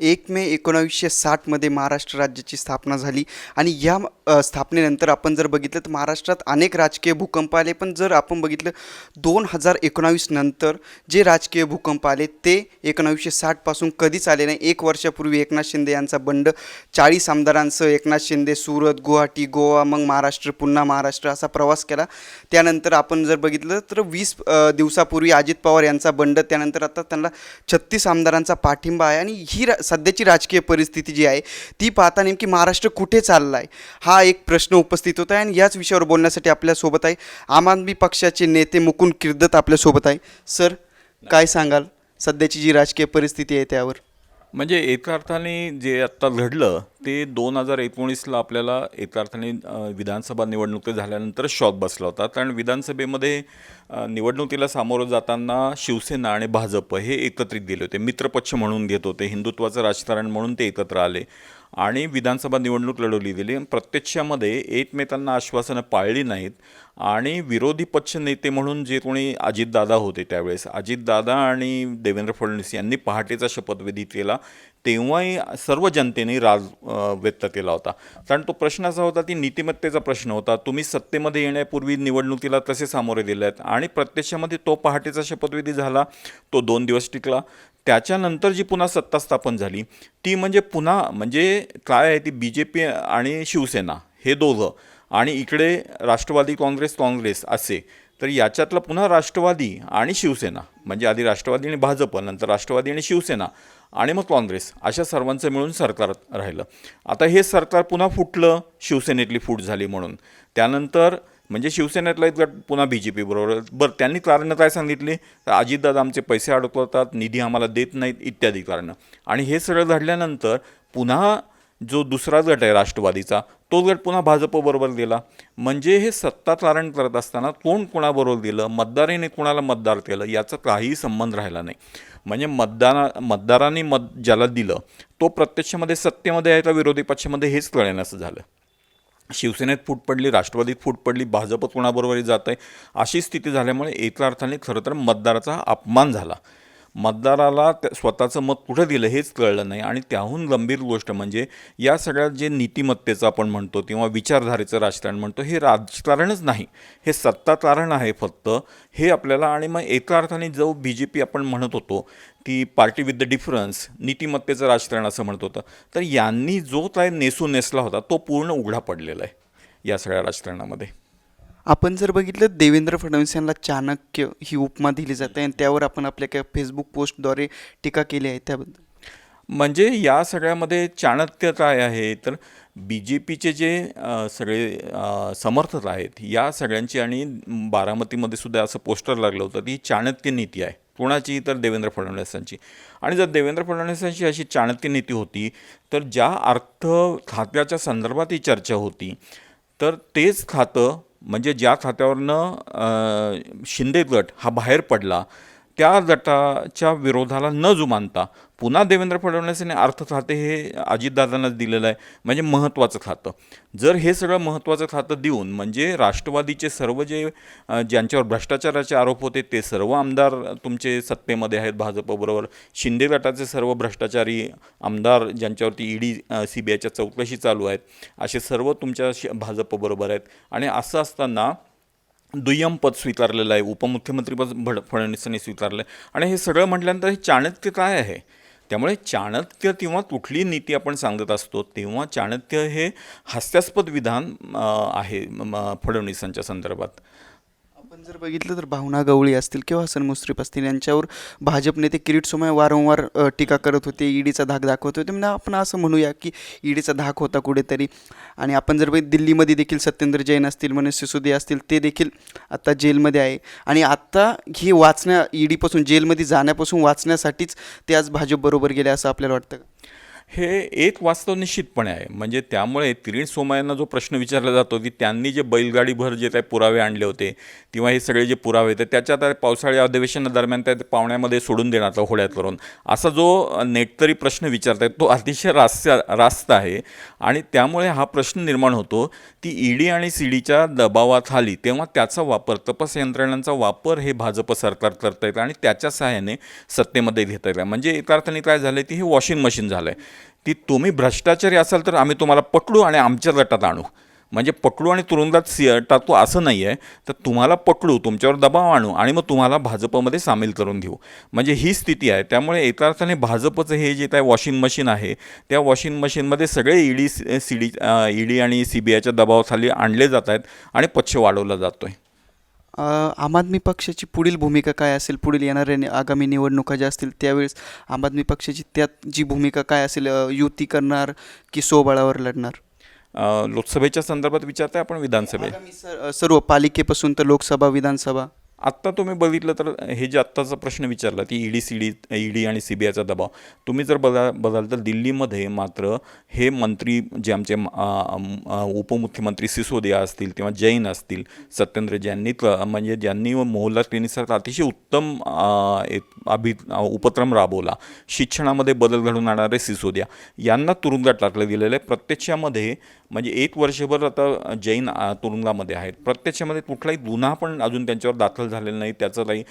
1 मे 1960 महाराष्ट्र राज्याची स्थापना झाली आणि या स्थापनेनंतर आपण जर बघितलं तर महाराष्ट्रात अनेक राजकीय भूकंप आले. पण जर आपण बघितलं 2019 नंतर जे राजकीय भूकंप आले ते 1960पासून कधीच आले नाही. 1 वर्षापूर्वी एकनाथ शिंदे यांचा बंड 40 आमदारांसह एकनाथ शिंदे सुरत, गुवाहाटी, गोवा, मग महाराष्ट्र, पुन्हा महाराष्ट्र असा प्रवास केला. त्यानंतर आपण जर बघितलं तर 20 दिवसापूर्वी अजित पवार यांचा बंड, त्यानंतर आता त्यांना 36 आमदारांचा पाठिंबा आहे. आणि ही सध्याची राजकीय परिस्थिती जी आहे ती पाहता नेमकी महाराष्ट्र कुठे चालला आहे हा एक प्रश्न उपस्थित होत आहे. आणि याच विषयावर बोलण्यासाठी आपल्यासोबत आहे आम आदमी पक्षाचे नेते मुकुंद किर्दत आपल्यासोबत आहे. सर, काय सांगाल सध्याची जी राजकीय परिस्थिती आहे त्यावर? म्हणजे एका अर्थाने जे आत्ता घडलं ते 2019ला आपल्याला एका अर्थाने विधानसभा निवडणुकी झाल्यानंतर शॉक बसला होता. कारण विधानसभेमध्ये निवडणुकीला सामोरं जाताना शिवसेना आणि भाजप हे एकत्रित गेले होते, मित्रपक्ष म्हणून घेत होते, हिंदुत्वाचं राजकारण म्हणून ते एकत्र आले आणि विधानसभा निवडणूक लढवली गेली. प्रत्यक्षामध्ये एकमेकांना आश्वासनं पाळली नाहीत आणि विरोधी पक्ष नेते म्हणून जे कोणी अजितदादा होते त्यावेळेस, अजितदादा आणि देवेंद्र फडणवीस यांनी पहाटेचा शपथविधी केला. तेव्हाही सर्व जनतेने राज व्यक्त केला होता. कारण तो प्रश्न असा होता, ती नीतिमत्तेचा प्रश्न होता. तुम्ही सत्तेमध्ये येण्यापूर्वी निवडणुकीला कसे सामोरे गेले आहेत आणि प्रत्यक्षामध्ये तो पहाटेचा शपथविधी झाला, तो 2 दिवस टिकला. त्याच्यानंतर जी पुन्हा सत्ता स्थापन झाली ती म्हणजे पुन्हा म्हणजे काय आहे, ती BJP आणि शिवसेना हे दोघं आणि इकडे राष्ट्रवादी काँग्रेस असे. तर याच्यातलं पुन्हा राष्ट्रवादी आणि शिवसेना म्हणजे आधी राष्ट्रवादी आणि भाजप, नंतर राष्ट्रवादी आणि शिवसेना आणि मग काँग्रेस, अशा सर्वांचं मिळून सरकार राहिलं. आता हे सरकार पुन्हा फुटलं, शिवसेनेतली फूट झाली म्हणून. त्यानंतर म्हणजे शिवसेनेतला एक गट पुन्हा BJP बरोबर. बरं, त्यांनी कारणं काय सांगितली, तर अजितदादा आमचे पैसे अडकवतात, निधी आम्हाला देत नाहीत इत्यादी कारणं. आणि हे सगळं घडल्यानंतर पुन्हा जो दुसरा गट आहे राष्ट्रवादीचा, तो गट पुन्हा भाजपबरोबर गेला. म्हणजे हे सत्ता तारण करत असताना कोण कोणाबरोबर गेलं, मतदाराने कोणाला मतदार केलं याचा काहीही संबंध राहिला नाही. म्हणजे मतदारांनी मत ज्याला दिलं तो प्रत्यक्षामध्ये सत्तेमध्ये आहे का विरोधी पक्षामध्ये हेच कळेनासं झालं. शिवसेनेत फूट पडली, राष्ट्रवादीत फूट पडली, भाजप कोणाबरोबरही जात आहे, अशी स्थिती झाल्यामुळे एका अर्थाने खरं तर मतदाराचा अपमान झाला. मतदाराला स्वतःचं मत कुठं दिलं हेच कळलं नाही. आणि त्याहून गंभीर गोष्ट म्हणजे या सगळ्यात जे नीतिमत्तेचं आपण म्हणतो किंवा विचारधारेचं राजकारण म्हणतो, हे राजकारणच नाही, हे सत्ताकारण आहे फक्त, हे आपल्याला. आणि मग एका अर्थाने जो BJP आपण म्हणत होतो की पार्टी विथ द डिफरन्स, नीतिमत्तेचं राजकारण असं म्हणत होतं, तर यांनी जो काय नेसून नेसला होता तो पूर्ण उघडा पडलेला आहे या सगळ्या राजकारणामध्ये. आपण जर बघितलं देवेंद्र फडणवीस यांना चाणक्य ही उपमा दिली जाते आणि त्यावर आपण आपल्या काही फेसबुक पोस्टद्वारे टीका केली आहे त्याबद्दल. म्हणजे या सगळ्यामध्ये चाणक्य काय आहे, तर BJPचे जे सगळे समर्थक आहेत या सगळ्यांची, आणि बारामतीमध्ये सुद्धा असं पोस्टर लागलं होतं, ती चाणक्य नीती आहे कोणाची, तर देवेंद्र फडणवीसांची. आणि जर देवेंद्र फडणवीसांची अशी चाणक्य नीती होती तर ज्या अर्थ खात्याच्या संदर्भात ही चर्चा होती, तर तेच खातं म्हणजे ज्या खात्यावरनं शिंदे गट हा बाहेर पडला त्या गटाच्या विरोधाला न जुमानता पुन्हा देवेंद्र फडणवीसांनी अर्थ खाते हे अजितदादांनाच दिलेलं आहे, म्हणजे महत्त्वाचं खातं. जर हे सगळं महत्त्वाचं खातं देऊन म्हणजे राष्ट्रवादीचे सर्व जे ज्यांच्यावर भ्रष्टाचाराचे आरोप होते ते सर्व आमदार तुमचे सत्तेमध्ये आहेत भाजपबरोबर, शिंदे गटाचे सर्व भ्रष्टाचारी आमदार ज्यांच्यावरती ED CBIच्या चौकशी चालू आहेत, असे सर्व तुमच्या भाजपबरोबर आहेत. आणि असं असताना दुय्यम पद स्वीकारलेलं आहे, उपमुख्यमंत्रीपद फडणवीसांनी स्वीकारलं आहे. आणि हे सगळं म्हटल्यानंतर हे चाणक्य काय आहे? त्यामुळे चाणक्य किंवा कुठली नीती आपण सांगत असतो तेव्हा चाणक्य हे हास्यास्पद विधान आहे फडणवीसांच्या संदर्भात. आपण जर बघितलं तर भावना गवळी असतील किंवा हसन मुश्रीफ असतील यांच्यावर भाजप नेते किरीट सोमय्या वारंवार टीका करत होते, EDचा धाक दाखवत होते. म्हणजे आपण असं म्हणूया की EDचा धाक होता कुठेतरी. आणि आपण जर दिल्लीमध्ये देखील सत्येंद्र जैन असतील, मनीष सिसोदिया असतील, ते देखील आता जेलमध्ये आहे. आणि आत्ता हे EDपासून जेलमध्ये जाण्यापासून वाचण्यासाठीच ते आज भाजपबरोबर गेले असं आपल्याला वाटतं का? हे एक वास्तव निश्चितपणे आहे. म्हणजे त्यामुळे तिरीण सोमय्यांना जो प्रश्न विचारला जातो की त्यांनी जे बैलगाडीभर जे काही पुरावे आणले होते किंवा हे सगळे जे पुरावे होते त्याच्यात पावसाळी अधिवेशनादरम्यान त्या पावण्यामध्ये सोडून देण्यात होड्यात करून असा जो नेटकरी प्रश्न विचारतायत तो अतिशय रास्त आहे. आणि त्यामुळे हा प्रश्न निर्माण होतो की ईडी आणि सीडीच्या दबावाखाली तेव्हा त्याचा वापर तपास यंत्रणांचा वापर हे भाजप सरकार करता येतं आणि त्याच्या सहाय्याने सत्तेमध्ये घेता येतं. म्हणजे एका अर्थाने काय झालं की हे वॉशिंग मशीन झालं आहे की तुम्ही भ्रष्टाचारी असाल तर आम्ही तुम्हाला पकडू आणि आमच्या गटात आणू. म्हणजे पकडू आणि तुरुंगात टाकू असं नाही आहे, तर तुम्हाला पकडू, तुमच्यावर दबाव आणू आणि मग तुम्हाला भाजपमध्ये सामील करून घेऊ. म्हणजे ही स्थिती आहे. त्यामुळे एका अर्थाने भाजपचं हे जे काय वॉशिंग मशीन आहे त्या वॉशिंग मशीनमध्ये सगळे ईडी आणि CBIच्या दबावाखाली आणले जात आहेत आणि पक्ष वाढवला जातो आहे. आम आदमी पक्षाची पुढील भूमिका काय असेल? पुढील येणाऱ्या आगामी निवडणुका ज्या असतील त्यावेळेस आम आदमी पक्षाची त्यात जी भूमिका काय असेल? युती करणार की स्वबळावर लढणार? लोकसभेच्या संदर्भात विचारताय आपण विधानसभेत? आगामी सर्व पालिकेपासून तर लोकसभा, विधानसभा. आत्ता तुम्ही बघितलं तर हे जे आत्ताचा प्रश्न विचारला की ईडी आणि CBIचा दबाव तुम्ही जर बघाल तर दिल्लीमध्ये मात्र हे मंत्री जे आमचे उपमुख्यमंत्री सिसोदिया असतील किंवा जैन असतील, सत्येंद्र जैननी म्हणजे ज्यांनी मोहल्ला क्लिनिकसारखा अतिशय उत्तम उपक्रम राबवला, शिक्षणामध्ये बदल घडवून आणणारे सिसोदिया यांना तुरुंगात टाकलं गेलेलं आहे. प्रत्यक्षामध्ये म्हणजे 1 वर्षभर आता जैन तुरुंगामध्ये आहेत. प्रत्यक्षामध्ये कुठलाही गुन्हा पण अजून त्यांच्यावर दाखल झालेला नाही, त्याचं काही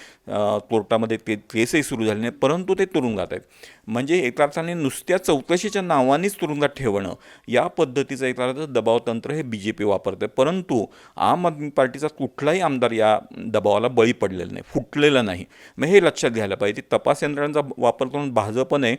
कोर्टामध्ये केसही सुरू झाले नाही, परंतु ते तुरुंगात आहेत. म्हणजे एका अर्थाने नुसत्या चौकशीच्या नावानेच तुरुंगात ठेवणं या पद्धतीचं एका अर्थाचं दबावतंत्र हे BJP वापरतं. परंतु आम आदमी पार्टीचा कुठलाही आमदार या दबावाला बळी पडलेला नाही, फुटलेला नाही. मग हे लक्षात घ्यायला पाहिजे. तपास यंत्रणांचा वापर करून भाजपने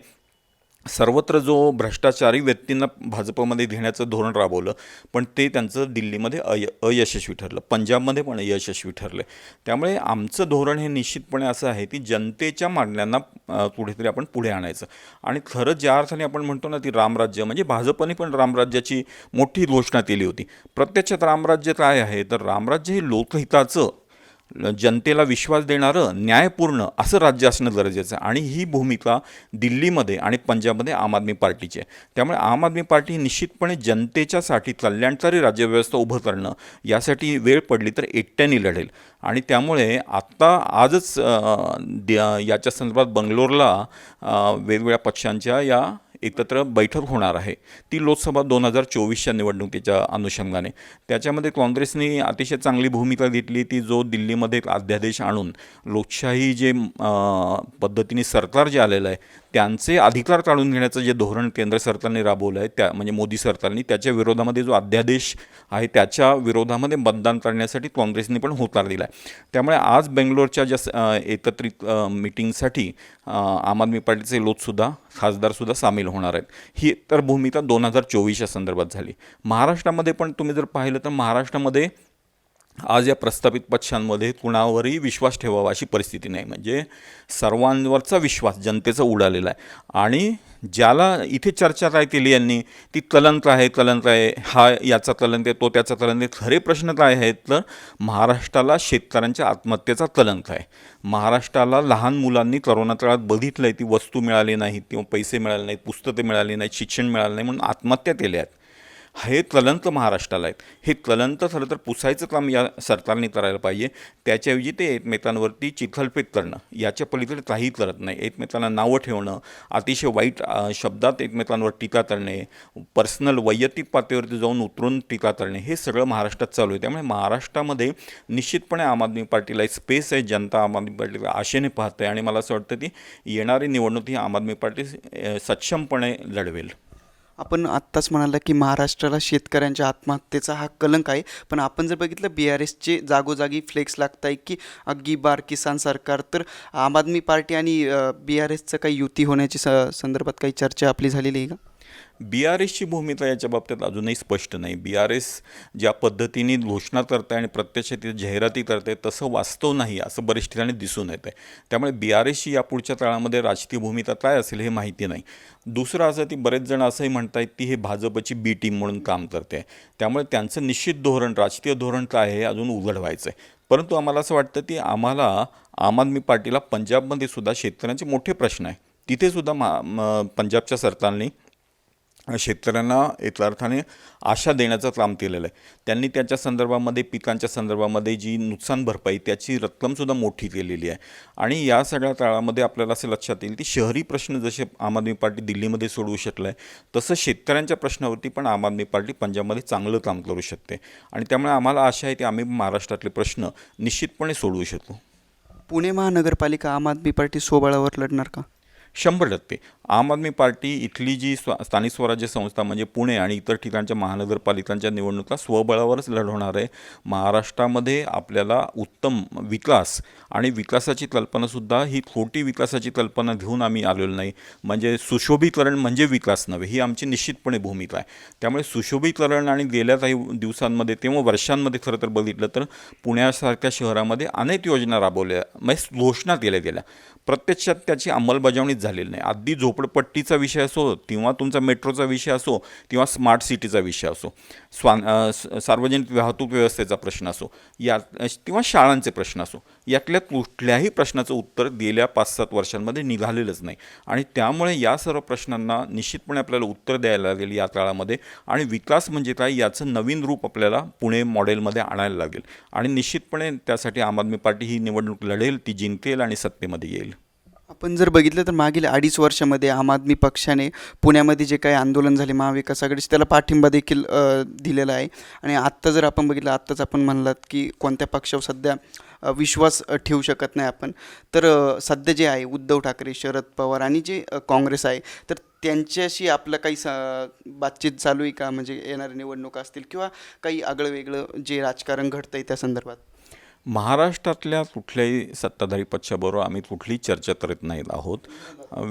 सर्वत्र जो भ्रष्टाचारी व्यक्तींना भाजपमध्ये घेण्याचं धोरण राबवलं, पण ते त्यांचं दिल्लीमध्ये अयशस्वी ठरलं, पंजाबमध्ये पण यशस्वी ठरलं. त्यामुळे आमचं धोरण हे निश्चितपणे असं आहे की जनतेच्या मागण्यांना कुठेतरी आपण पुढे आणायचं. आणि खरं ज्या अर्थाने आपण म्हणतो ना ती रामराज्य, म्हणजे भाजपने पण रामराज्याची मोठी घोषणा केली होती. प्रत्यक्षात रामराज्य काय आहे तर रामराज्य हे लोकहिताचं, जनतेला विश्वास देणारं, न्यायपूर्ण असं राज्य असणं गरजेचं आहे. आणि ही भूमिका दिल्लीमध्ये आणि पंजाबमध्ये आम आदमी पार्टीची आहे. त्यामुळे आम आदमी पार्टी निश्चितपणे जनतेच्यासाठी कल्याणकारी राज्यव्यवस्था उभं करणं यासाठी वेळ पडली तर एकट्याने लढेल. आणि त्यामुळे आजच याच्या संदर्भात बंगलोरला वेगवेगळ्या पक्षांच्या या एकत्र बैठक होणार आहे. ती लोकसभा 2024च्या निवडणुकीच्या अनुषंगाने. त्याच्यामध्ये काँग्रेसने अतिशय चांगली भूमिका घेतली. ती जो दिल्लीमध्ये एक अध्यादेश आणून लोकशाही जे पद्धतीने सरकार जे आलेलं आहे त्यांचे अधिकार काढून घेण्याचं जे धोरण केंद्र सरकारने राबवलं आहे, त्या म्हणजे मोदी सरकारने, त्याच्या विरोधामध्ये जो अध्यादेश आहे त्याच्या विरोधामध्ये मतदान करण्यासाठी काँग्रेसने पण होकार दिला आहे. त्यामुळे आज बेंगलोरच्या ज्या एकत्रित मिटिंगसाठी आम आदमी पार्टीचे खासदारसुद्धा सामील होणार आहेत. ही तर भूमिका 2024च्या संदर्भात झाली. महाराष्ट्रामध्ये पण तुम्ही जर पाहिलं तर महाराष्ट्रामध्ये आज या प्रस्थापित पक्षांमध्ये कुणावरही विश्वास ठेवावा अशी परिस्थिती नाही. म्हणजे सर्वांवरचा विश्वास जनतेचा उडालेला आहे. आणि ज्याला इथे चर्चा काय केली यांनी ती कलंक आहे, हा याचा कलंक आहे, तो त्याचा कलंक आहे. खरे प्रश्न काय आहेत तर महाराष्ट्राला शेतकऱ्यांच्या आत्महत्येचा कलंक आहे. महाराष्ट्राला लहान मुलांनी करोना काळात बघितलं आहे, ती वस्तू मिळाली नाहीत किंवा पैसे मिळाले नाहीत, पुस्तके मिळाली नाहीत, शिक्षण मिळालं नाही म्हणून आत्महत्या केल्या आहेत. हे कलंक महाराष्ट्राला आहेत. हे कलंक खरं तर पुसायचं काम या सरकारने करायला पाहिजे. त्याच्याऐवजी ते एकमेकांवरती चिखलफेक करणं याच्या पलीकडे काहीही करत नाही. एकमेकांना नावं ठेवणं, अतिशय वाईट शब्दात एकमेकांवर टीका करणे, पर्सनल वैयक्तिक पातळीवरती जाऊन उतरून टीका करणे, हे सगळं महाराष्ट्रात चालू आहे. त्यामुळे महाराष्ट्रामध्ये निश्चितपणे आम आदमी पार्टीला एक स्पेस आहे. जनता आम आदमी पार्टीला आशेने पाहते आणि मला असं वाटतं की येणारी निवडणूक ही आम आदमी पार्टी सक्षमपणे लढवेल. आपण आत्ताच म्हणाला की महाराष्ट्राला शेतकऱ्यांच्या आत्महत्येचा हा कलंक आहे, पण आपण जर बघितलं BRSचे जागोजागी फ्लेक्स लागत आहे की अग्गी बार किसान सरकार, तर आम आदमी पार्टी आणि BRSचं काही युती होण्याची संदर्भात काही चर्चा आपली झालेली आहे का? BRSची भूमिका याच्या बाबतीत अजूनही स्पष्ट नाही. BRS ज्या पद्धतीने घोषणा करते आणि प्रत्यक्ष ती जाहिराती करते तसं वास्तव नाही असं बऱ्याच ठिकाणी दिसून येतं आहे. त्यामुळे BRSची यापुढच्या काळामध्ये राजकीय भूमिका काय असेल हे माहिती नाही. दुसरं असं ती बरेच जण असंही म्हणतात की हे भाजपची B टीम म्हणून काम करते. त्यामुळे त्यांचं निश्चित धोरण, राजकीय धोरण काय आहे अजून उघड व्हायचं आहे. परंतु आम्हाला असं वाटतं की आम्हाला आम आदमी पार्टीला पंजाबमध्ये सुद्धा शेतकऱ्यांचे मोठे प्रश्न आहे. तिथेसुद्धा पंजाबच्या सरकारने शेतकऱ्यांना एका अर्थाने आशा देण्याचं काम केलेलं आहे. त्यांनी त्याच्या संदर्भामध्ये पिकांच्या संदर्भामध्ये जी नुकसान भरपाई त्याची रक्कमसुद्धा मोठी केलेली आहे. आणि या सगळ्या काळामध्ये आपल्याला असं लक्षात येईल की शहरी प्रश्न जसे आम आदमी पार्टी दिल्लीमध्ये सोडवू शकलं आहे, तसं शेतकऱ्यांच्या प्रश्नावरती पण आम आदमी पार्टी पंजाबमध्ये चांगलं काम करू शकते. आणि त्यामुळे आम्हाला आशा आहे की आम्ही महाराष्ट्रातले प्रश्न निश्चितपणे सोडवू शकू. पुणे महानगरपालिका आम आदमी पार्टी स्वबळावर लढणार का? 100%. आम आदमी पार्टी इथली जी स्थानिक स्वराज्य संस्था म्हणजे पुणे आणि इतर ठिकाणच्या महानगरपालिकांच्या निवडणुका स्वबळावरच लढवणार आहे. महाराष्ट्रामध्ये आपल्याला उत्तम विकास आणि विकासाची कल्पनासुद्धा ही खोटी विकासाची कल्पना घेऊन आम्ही आलेलो नाही. म्हणजे सुशोभीकरण म्हणजे विकास नव्हे, ही आमची निश्चितपणे भूमिका आहे. त्यामुळे सुशोभीकरण आणि गेल्या काही दिवसांमध्ये किंवा वर्षांमध्ये खरं तर बघितलं तर पुण्यासारख्या शहरामध्ये अनेक योजना राबवल्या, म्हणजे घोषणा केल्या गेल्या, प्रत्यक्षात त्याची अंमलबजावणीच झालेली नाही. अगदी झोपडपट्टीचा विषय असो किंवा तुमचा मेट्रोचा विषय असो किंवा स्मार्ट सिटीचा विषय असो, सार्वजनिक वाहतूक व्यवस्थेचा प्रश्न असो या किंवा शाळांचे प्रश्न असो, यातल्या कुठल्याही प्रश्नाचं उत्तर गेल्या 5-7 वर्षांमध्ये निघालेलंच नाही. आणि त्यामुळे या सर्व प्रश्नांना निश्चितपणे आपल्याला उत्तर द्यायला लागेल या काळामध्ये. आणि विकास म्हणजे काय याचं नवीन रूप आपल्याला पुणे मॉडेलमध्ये आणायला लागेल. आणि निश्चितपणे त्यासाठी आम आदमी पार्टी ही निवडणूक लढेल, ती जिंकेल आणि सत्तेमध्ये येईल. आपण जर बघितलं तर मागील 2.5 वर्षामध्ये आम आदमी पक्षाने पुण्यामध्ये जे काही आंदोलन झाले महाविकास आघाडीचे त्याला पाठिंबा देखील दिलेला आहे. आणि आत्ता जर आपण बघितलं, आत्ताच आपण म्हणलात की कोणत्या पक्षावर सध्या विश्वास ठेवू शकत नाही आपण, तर सध्या जे आहे उद्धव ठाकरे, शरद पवार आणि जे काँग्रेस आहे, तर त्यांच्याशी आपलं काही बातचीत चालू आहे का? म्हणजे येणाऱ्या निवडणुका असतील किंवा काही आगळं वेगळं जे राजकारण घडतं आहे त्या संदर्भात. महाराष्ट्रातल्या कुठल्याही सत्ताधारी पक्षाबरोबर आम्ही कुठलीही चर्चा करत नाहीत आहोत.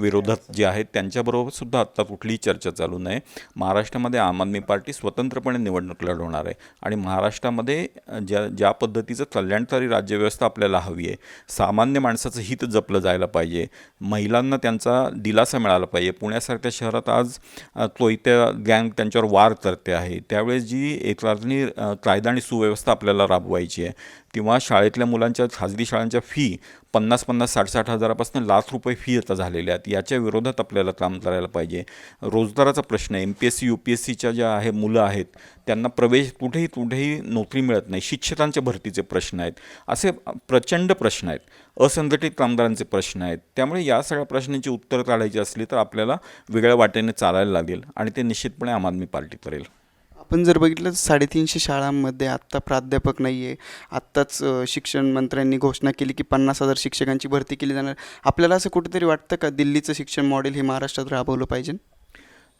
विरोधात जे आहेत त्यांच्याबरोबर सुद्धा आत्ता कुठलीही चर्चा चालू नाही. महाराष्ट्रामध्ये आम आदमी पार्टी स्वतंत्रपणे निवडणूक लढवणार आहे. आणि महाराष्ट्रामध्ये ज्या पद्धतीचं कल्याणकारी राज्यव्यवस्था आपल्याला हवी आहे, सामान्य माणसाचं हित जपलं जायला पाहिजे, महिलांना त्यांचा दिलासा मिळाला पाहिजे. पुण्यासारख्या शहरात आज चोयत्या गँग त्यांच्यावर वार करते आहे, त्यावेळेस जी एकरात्री कायदा आणि सुव्यवस्था आपल्याला राबवायची आहे, किंवा शाळेतल्या मुलांच्या खाजगी शाळांच्या फी 50-50, 60-60 हजारापासून ₹1,00,000 फी आता झालेल्या आहेत. याच्या विरोधात आपल्याला काम करायला पाहिजे. रोजगाराचा प्रश्न आहे, MPSC UPSCच्या ज्या मुलं आहेत त्यांना प्रवेश कुठेही नोकरी मिळत नाही. शिक्षकांच्या भरतीचे प्रश्न आहेत, असे प्रचंड प्रश्न आहेत. असंघटित कामगारांचे प्रश्न आहेत. त्यामुळे या सगळ्या प्रश्नांची उत्तरं काढायची असली तर आपल्याला वेगळ्या वाटेने चालायला लागेल आणि ते निश्चितपणे आम आदमी पार्टी करेल. आपण जर बघितलं तर 350 शाळांमध्ये आत्ता प्राध्यापक नाही आहे. आत्ताच शिक्षण मंत्र्यांनी घोषणा केली की 50,000 शिक्षकांची भरती केली जाणार. आपल्याला असं कुठेतरी वाटतं का दिल्लीचं शिक्षण मॉडेल हे महाराष्ट्रात राबवलं पाहिजे?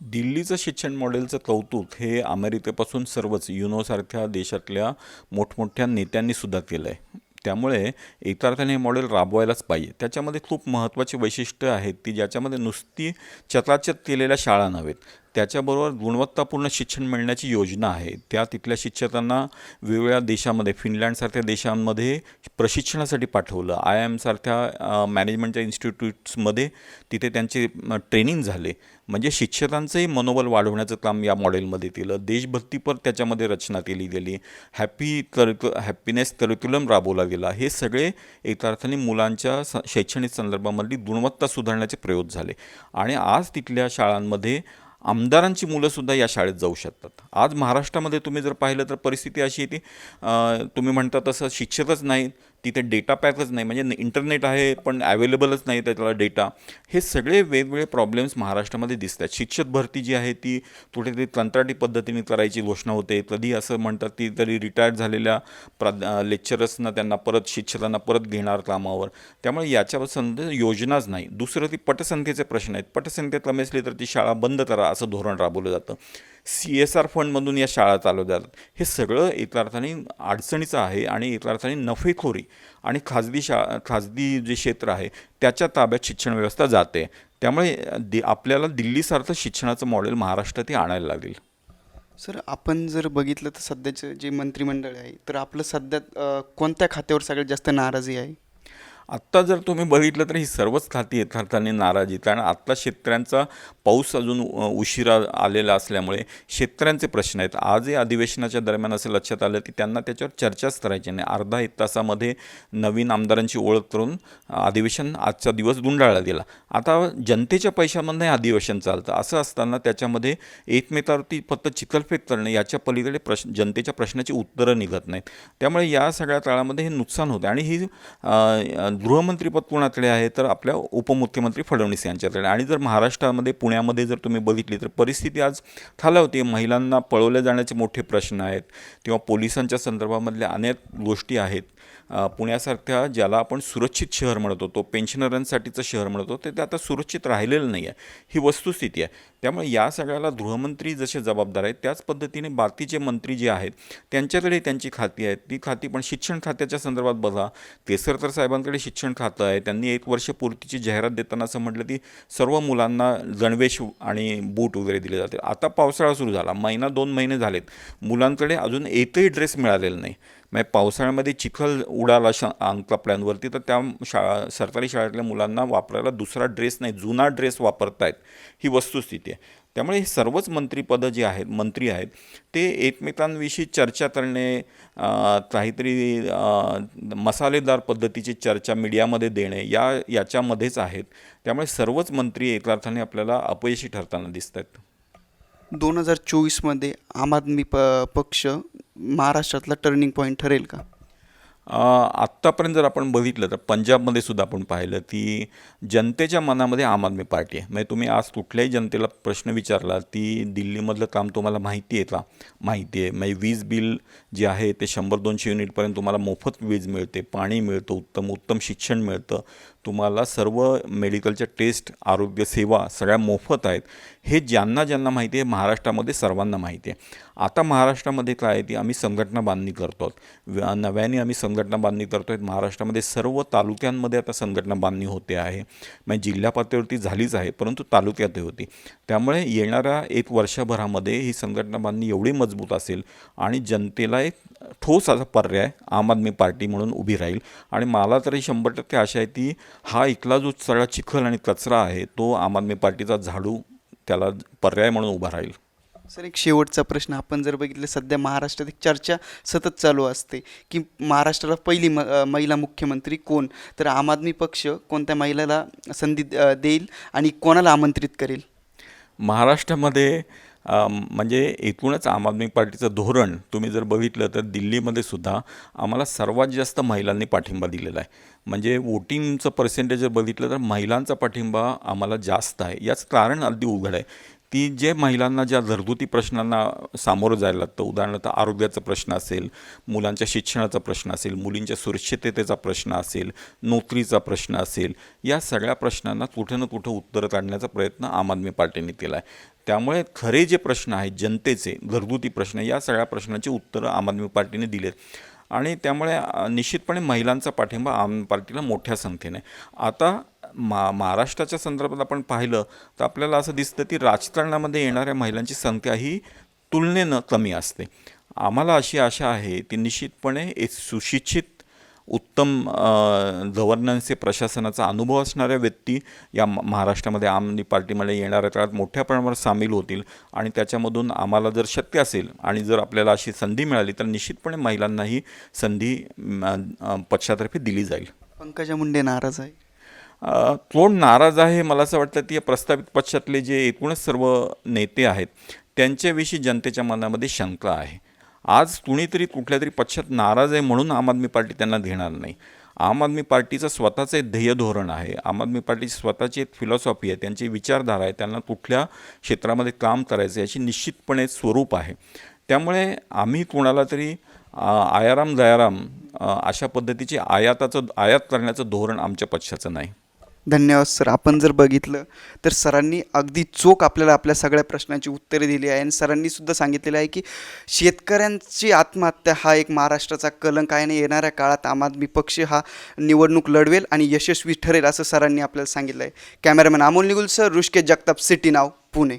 दिल्लीचं शिक्षण मॉडेलचं कौतुक हे अमेरिकेपासून सर्वच युनोसारख्या देशातल्या मोठमोठ्या नेत्यांनीसुद्धा केलं आहे. त्यामुळे एका अर्थाने हे मॉडेल राबवायलाच पाहिजे. त्याच्यामध्ये खूप महत्त्वाची वैशिष्ट्य आहेत की ज्याच्यामध्ये नुसती चकाचक केलेल्या शाळा नव्हेत, त्याच्याबरोबर गुणवत्तापूर्ण शिक्षण मिळण्याची योजना आहे. त्या तिथल्या शिक्षकांना वेगवेगळ्या देशामध्ये, फिनलँडसारख्या देशांमध्ये प्रशिक्षणासाठी पाठवलं. IIM सारख्या मॅनेजमेंटच्या इन्स्टिट्यूट्समध्ये तिथे त्यांचे ट्रेनिंग झाले. म्हणजे शिक्षकांचंही मनोबल वाढवण्याचं काम या मॉडेलमध्ये केलं. देशभक्तीपर त्याच्यामध्ये रचना केली गेली. हॅपीनेस करिक्युलम राबवला गेला. हे सगळे एका अर्थाने मुलांच्या शैक्षणिक संदर्भामधली गुणवत्ता सुधारण्याचे प्रयोग झाले. आणि आज तिथल्या शाळांमध्ये आमदारांची मुलंसुद्धा या शाळेत जाऊ शकतात. आज महाराष्ट्रामध्ये तुम्ही जर पाहिलं तर परिस्थिती अशी आहे की तुम्ही म्हणता तसं शिक्षकच नाहीत, तिथे डेटा पॅकच नाही, म्हणजे इंटरनेट आहे पण अवेलेबलच नाही त्याला डेटा. हे सगळे वेगवेगळे प्रॉब्लेम्स महाराष्ट्रामध्ये दिसत आहेत. शिक्षक भरती जी आहे ती कुठेतरी कंत्राटी पद्धतीने करायची घोषणा होते. कधी असं म्हणतात की तरी रिटायर्ड झालेल्या लेक्चरर्सना त्यांना परत शिक्षकांना परत घेणार कामावर. त्यामुळे याच्यावर योजनाच नाही. दुसरं ती पटसंख्येचे प्रश्न आहेत. पटसंख्या कमी असली तर ती शाळा बंद करा असं धोरण राबवलं जातं. CSR फंडमधून या शाळा चालवल्या जातात. हे सगळं एका अर्थाने अडचणीचं आहे आणि एका अर्थाने नफेखोरी आणि खाजगी जे क्षेत्र आहे त्याच्या ताब्यात शिक्षण व्यवस्था जाते. त्यामुळे आपल्याला दिल्लीसारखं शिक्षणाचं मॉडेल महाराष्ट्रातही आणायला लागेल. सर, आपण जर बघितलं तर सध्याचं जे मंत्रिमंडळ आहे, तर आपलं सध्या कोणत्या खात्यावर सगळ्यात जास्त नाराजी आहे? आत्ता जर तुम्ही बघितलं तर ही सर्वच खाती यथार्थाने नाराज आहेत. कारण आत्ता शेतकऱ्यांचा पाऊस अजून उशिरा आलेला असल्यामुळे शेतकऱ्यांचे प्रश्न आहेत. आजही अधिवेशनाच्या दरम्यान असं लक्षात आलं की त्यांना त्याच्यावर चर्चाच करायची नाही. अर्धा एक तासामध्ये नवीन आमदारांची ओळख करून अधिवेशन आजचा दिवस गुंडाळला गेला. आता जनतेच्या पैशामधनं हे अधिवेशन चालतं. असं असताना त्याच्यामध्ये एकमेकावरती फक्त चिखलफेक करणं याच्या पलीकडे जनतेच्या प्रश्नाची उत्तरं निघत नाहीत. त्यामुळे या सगळ्या काळामध्ये हे नुकसान होतं. आणि ही गृहमंत्रीपद कोणाकडे आहे तर आपल्या उपमुख्यमंत्री फडणवीस यांच्याकडे. आणि जर महाराष्ट्रामध्ये पुण्यामध्ये जर तुम्ही बघितली तर परिस्थिती आज खालावते. महिलांना पळवल्या जाण्याचे मोठे प्रश्न आहेत किंवा पोलिसांच्या संदर्भामधल्या अनेक गोष्टी आहेत. पुण्यासारख्या ज्याला आपण सुरक्षित शहर म्हणतो, तो पेन्शनरांसाठीचं शहर म्हणतो, ते आता सुरक्षित राहिलेलं नाही आहे, ही वस्तुस्थिती आहे. त्यामुळे या सगळ्याला गृहमंत्री जसे जबाबदार आहेत त्याच पद्धतीने बाकीचे मंत्री जे आहेत त्यांच्याकडे त्यांची खाती आहेत. ती खाती पण शिक्षण खात्याच्या संदर्भात बघा, केसरकर साहेबांकडे शिक्षण खातं आहे. त्यांनी 1 वर्षपूर्तीची जाहिरात देताना असं म्हटलं की सर्व मुलांना गणवेश आणि बूट वगैरे दिले जाते. आता पावसाळा सुरू झाला, 1-2 महिने झालेत, मुलांकडे अजून एकही ड्रेस मिळालेला नाही. म्हणजे पावसाळ्यामध्ये चिखल उडाला कपड्यांवरती तर त्या सरकारी शाळेतल्या मुलांना वापरायला दुसरा ड्रेस नाही, जुना ड्रेस वापरतायत, ही वस्तुस्थिती आहे. त्यामुळे हे सर्वच मंत्रिपदं जी आहेत, मंत्री आहेत, ते एकमेकांविषयी चर्चा करणे, काहीतरी मसालेदार पद्धतीची चर्चा मीडियामध्ये देणे याच्यामध्येच आहेत. त्यामुळे सर्वच मंत्री एका अर्थाने आपल्याला अपयशी ठरताना दिसत आहेत. 2024मध्ये आम आदमी पक्ष महाराष्ट्रातला टर्निंग पॉईंट ठरेल का? आत्तापर्यंत जर आपण बघितलं तर पंजाबमध्ये सुद्धा आपण पाहिलं की जनतेच्या मनामध्ये आम आदमी पार्टी आहे. म्हणजे तुम्ही आज कुठल्याही जनतेला प्रश्न विचारला ती दिल्लीमधलं काम तुम्हाला माहिती आहे का? माहिती आहे. म्हणजे वीज बिल जे आहे ते 100-200 युनिटपर्यंत तुम्हाला मोफत वीज मिळते, पाणी मिळतं, उत्तम शिक्षण मिळतं, तुम्हाला सर्व मेडिकलच्या टेस्ट, आरोग्य सेवा सगळ्या मोफत आहेत. हे ज्यांना ज्यांना माहिती आहे, महाराष्ट्रामध्ये सर्वांना माहिती आहे. आता महाराष्ट्रामध्ये काय आहे ती आम्ही संघटना बांधणी करतो आहोत. नव्याने आम्ही संघटना बांधणी करतो आहेत. महाराष्ट्रामध्ये सर्व तालुक्यांमध्ये आता संघटना बांधणी होते आहे. म्हणजे जिल्हा पातळीवरती झालीच आहे, परंतु तालुक्यातही होती. त्यामुळे येणाऱ्या 1 वर्षभरामध्ये ही संघटना बांधणी एवढी मजबूत असेल आणि जनतेला एक ठोस असा पर्याय आम आदमी पार्टी म्हणून उभी राहील. आणि मला तरी 100% आशा आहे की हा इथला जो सगळा चिखल आणि कचरा आहे तो आम आदमी पार्टीचा झाडू त्याला पर्याय म्हणून उभा राहील. सर, एक शेवटचा प्रश्न. आपण जर बघितलं सध्या महाराष्ट्रात एक चर्चा सतत चालू असते की महाराष्ट्राला पहिली महिला मुख्यमंत्री कोण, तर आम आदमी पक्ष कोणत्या महिलेला संधी देईल आणि कोणाला आमंत्रित करेल? महाराष्ट्रामध्ये म्हणजे एकूणच आम आदमी पार्टीचं धोरण तुम्ही जर बघितलं तर दिल्लीमध्ये सुद्धा आम्हाला सर्वात जास्त महिलांनी पाठिंबा दिलेला आहे. म्हणजे वोटिंगचं पर्सेंटेज जर बघितलं तर महिलांचा पाठिंबा आम्हाला जास्त आहे. याचं कारण अगदी उघड आहे की जे महिलांना ज्या घरगुती प्रश्नांना सामोरं जायला लागतं, उदाहरणार्थ आरोग्याचा प्रश्न असेल, मुलांच्या शिक्षणाचा प्रश्न असेल, मुलींच्या सुरक्षिततेचा प्रश्न असेल, नोकरीचा प्रश्न असेल, या सगळ्या प्रश्नांना कुठं ना कुठं उत्तरं काढण्याचा प्रयत्न आम आदमी पार्टीने केला आहे. त्यामुळे खरे जे प्रश्न आहेत जनतेचे, घरगुती प्रश्न, या सगळ्या प्रश्नांची उत्तरं आम आदमी पार्टीने दिलेत. आणि त्यामुळे निश्चितपणे महिलांचा पाठिंबा आम पार्टीला मोठ्या संख्येने. आता महाराष्ट्राच्या संदर्भात आपण पाहिलं तर आपल्याला असं दिसतं की राजकारणामध्ये येणाऱ्या महिलांची संख्या ही तुलनेनं कमी असते. आम्हाला अशी आशा आहे की निश्चितपणे एक सुशिक्षित, उत्तम गव्हर्नन्सचे, प्रशासनाचा अनुभव असणाऱ्या व्यक्ती या महाराष्ट्रामध्ये आम आदमी पार्टीमध्ये येणाऱ्या काळात मोठ्या प्रमाणावर सामील होतील. आणि त्याच्यामधून आम्हाला जर शक्य असेल आणि जर आपल्याला अशी संधी मिळाली तर निश्चितपणे महिलांनाही संधी पक्षातर्फे दिली जाईल. पंकजा मुंडे नाराज आहे? कोण नाराज आहे? मला असं वाटतं की प्रस्तावित पक्षातले जे एकूणच सर्व नेते आहेत त्यांच्याविषयी जनतेच्या मनामध्ये शंका आहे. आज कुणीतरी कुठल्या तरी पक्षात नाराज आहे म्हणून आम आदमी पार्टी त्यांना घेणार नाही. आम आदमी पार्टीचं स्वतःचं एक ध्येय धोरण आहे, आम आदमी पार्टीची स्वतःची एक फिलॉसॉफी आहे, त्यांची विचारधारा आहे, त्यांना कुठल्या क्षेत्रामध्ये काम करायचं याची निश्चितपणे स्वरूप आहे. त्यामुळे आम्ही कोणाला तरी आयाराम दयाराम अशा पद्धतीची आयात करण्याचं धोरण आमच्या पक्षाचं नाही. धन्यवाद सर. आपण जर बघितलं तर सरांनी अगदी चोख आपल्याला आपल्या सगळ्या प्रश्नांची उत्तरे दिली आहे. आणि सरांनी सुद्धा सांगितलेलं आहे की शेतकऱ्यांची आत्महत्या हा एक महाराष्ट्राचा कलंक आहे आणि येणाऱ्या काळात आम आदमी पक्ष हा निवडणूक लढवेल आणि यशस्वी ठरेल असं सरांनी आपल्याला सांगितलं आहे. Cameraman Amol निगुल sir, Rishikesh Jagtap, city नाव, पुणे.